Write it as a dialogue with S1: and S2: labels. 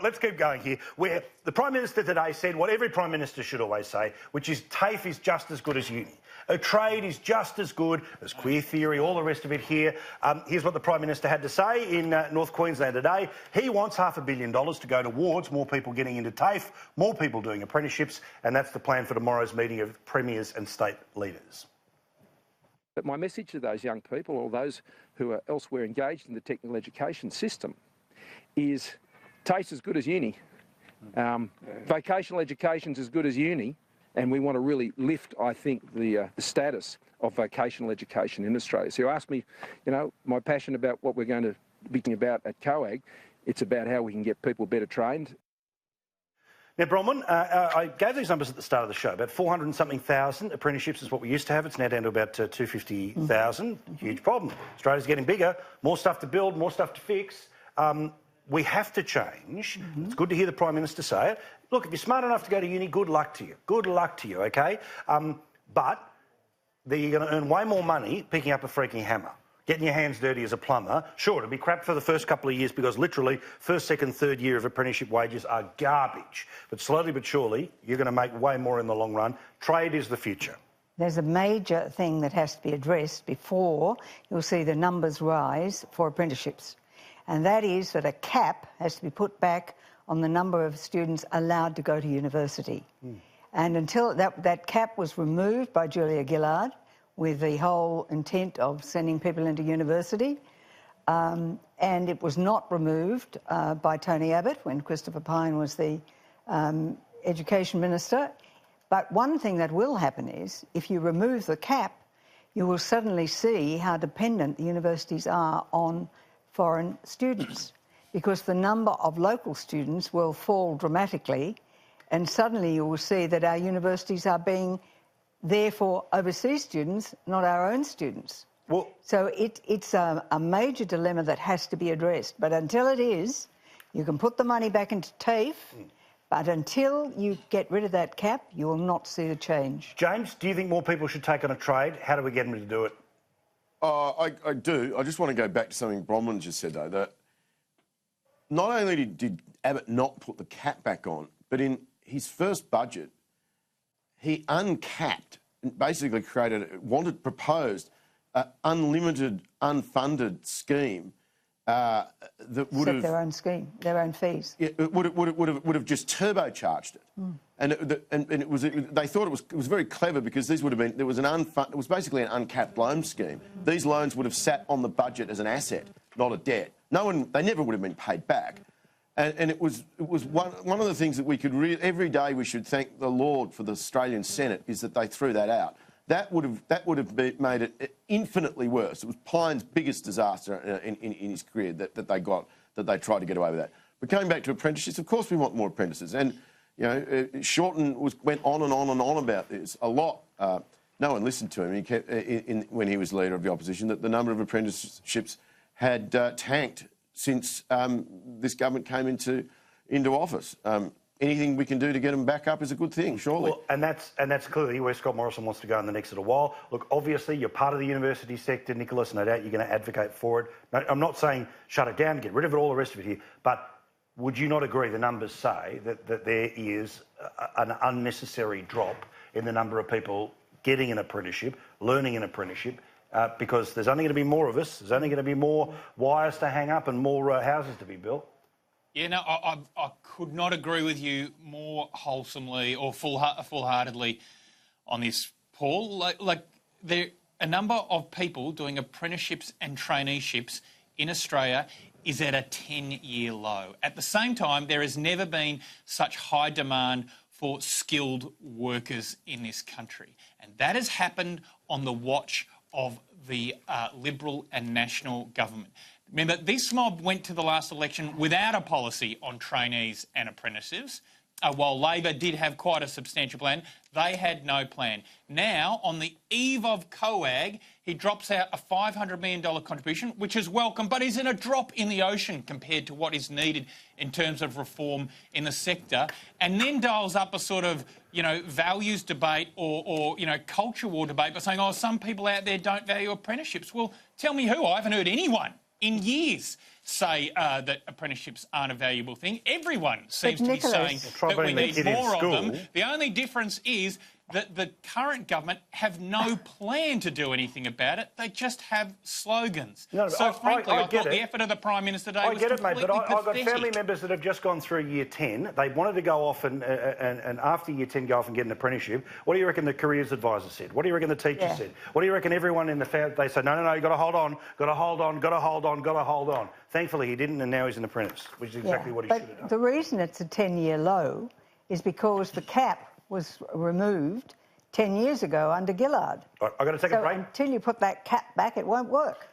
S1: Let's keep going here, where the Prime Minister today said what every Prime Minister should always say, which is TAFE is just as good as uni. A trade is just as good as queer theory, all the rest of it here. Here's what the Prime Minister had to say in North Queensland today. He wants $500 million to go towards more people getting into TAFE, more people doing apprenticeships, and that's the plan for tomorrow's meeting of premiers and state leaders.
S2: But my message to those young people, or those who are elsewhere engaged in the technical education system, is TAFE's as good as uni. Vocational education's as good as uni, and we want to really lift, I think, the status of vocational education in Australia. So you ask me, you know, my passion about what we're going to be thinking about at COAG, it's about how we can get people better trained.
S1: Now, Bronwyn, I gave these numbers at the start of the show. About 400 and something thousand apprenticeships is what we used to have. It's now down to about 250,000. Huge problem. Australia's getting bigger, more stuff to build, more stuff to fix. We have to change. It's good to hear the Prime Minister say it. Look, if you're smart enough to go to uni, good luck to you. Good luck to you, OK? But you're going to earn way more money picking up a freaking hammer, getting your hands dirty as a plumber. Sure, it'll be crap for the first couple of years because literally first, second, third year of apprenticeship wages are garbage. But slowly but surely, you're going to make way more in the long run. Trade is the future.
S3: There's a major thing that has to be addressed before you'll see the numbers rise for apprenticeships. And that is that a cap has to be put back on the number of students allowed to go to university. And until that cap was removed by Julia Gillard with the whole intent of sending people into university, and it was not removed by Tony Abbott when Christopher Pyne was the Education Minister. But one thing that will happen is if you remove the cap, you will suddenly see how dependent the universities are on foreign students, because the number of local students will fall dramatically, and suddenly you will see that our universities are being there for overseas students, not our own students. Well, so it's a major dilemma that has to be addressed. But until it is, you can put the money back into TAFE, but until you get rid of that cap, you will not see the change.
S1: James, do you think more people should take on a trade? How do we get them to do it?
S4: I do. I just want to go back to something Bronwyn just said, though, that not only did Abbott not put the cap back on, but in his first budget, he uncapped, basically proposed an unlimited, unfunded scheme that would have...
S3: their own scheme, their own fees.
S4: Yeah, it would have just turbocharged it. And it was, they thought it was very clever because these would have been, it was basically an uncapped loan scheme. These loans would have sat on the budget as an asset, not a debt. They never would have been paid back. And it was one of the things that we could every day we should thank the Lord for the Australian Senate is that they threw that out. That would have made it infinitely worse. It was Pyne's biggest disaster in his career that they tried to get away with that. But going back to apprenticeships, of course we want more apprentices. And you know, Shorten went on and on and on about this a lot. No one listened to him. He kept, when he was leader of the opposition, that the number of apprenticeships had tanked since this government came into office. Anything we can do to get them back up is a good thing, surely.
S1: Well, and that's clearly where Scott Morrison wants to go in the next little while. Look, obviously, you're part of the university sector, Nicholas, no doubt you're going to advocate for it. No, I'm not saying shut it down, get rid of it, all the rest of it here, but would you not agree the numbers say that there is an unnecessary drop in the number of people getting an apprenticeship, learning an apprenticeship, because there's only going to be more of us, there's only going to be more wires to hang up and more houses to be built?
S5: Yeah, no, I could not agree with you more wholesomely or full-heartedly on this, Paul. Like there are a number of people doing apprenticeships and traineeships in Australia is at a 10-year low. At the same time, there has never been such high demand for skilled workers in this country. And that has happened on the watch of the Liberal and National government. Remember, this mob went to the last election without a policy on trainees and apprentices. While Labor did have quite a substantial plan, they had no plan. Now, on the eve of COAG, he drops out a $500 million contribution, which is welcome, but is in a drop in the ocean compared to what is needed in terms of reform in the sector, and then dials up a sort of, you know, values debate or you know, culture war debate by saying, oh, some people out there don't value apprenticeships. Well, tell me who. I haven't heard anyone in years say that apprenticeships aren't a valuable thing. Everyone seems to be saying that we need more of them. The only difference is that the current government have no plan to do anything about it. They just have slogans.
S1: No,
S5: so, frankly, I thought the effort of the Prime Minister today was completely pathetic.
S1: I get it, mate, but I've got family members that have just gone through year 10. They wanted to go off and after year 10 go off and get an apprenticeship. What do you reckon the careers advisor said? What do you reckon the teacher said? What do you reckon everyone in the family... They said, no, you've got to hold on, got to hold on, got to hold on, got to hold on. Thankfully, he didn't, and now he's an apprentice, which is exactly what he should have done.
S3: The reason it's a 10-year low is because the cap was removed 10 years ago under Gillard.
S1: Right, I've got to take a break.
S3: Until you put that cap back, it won't work.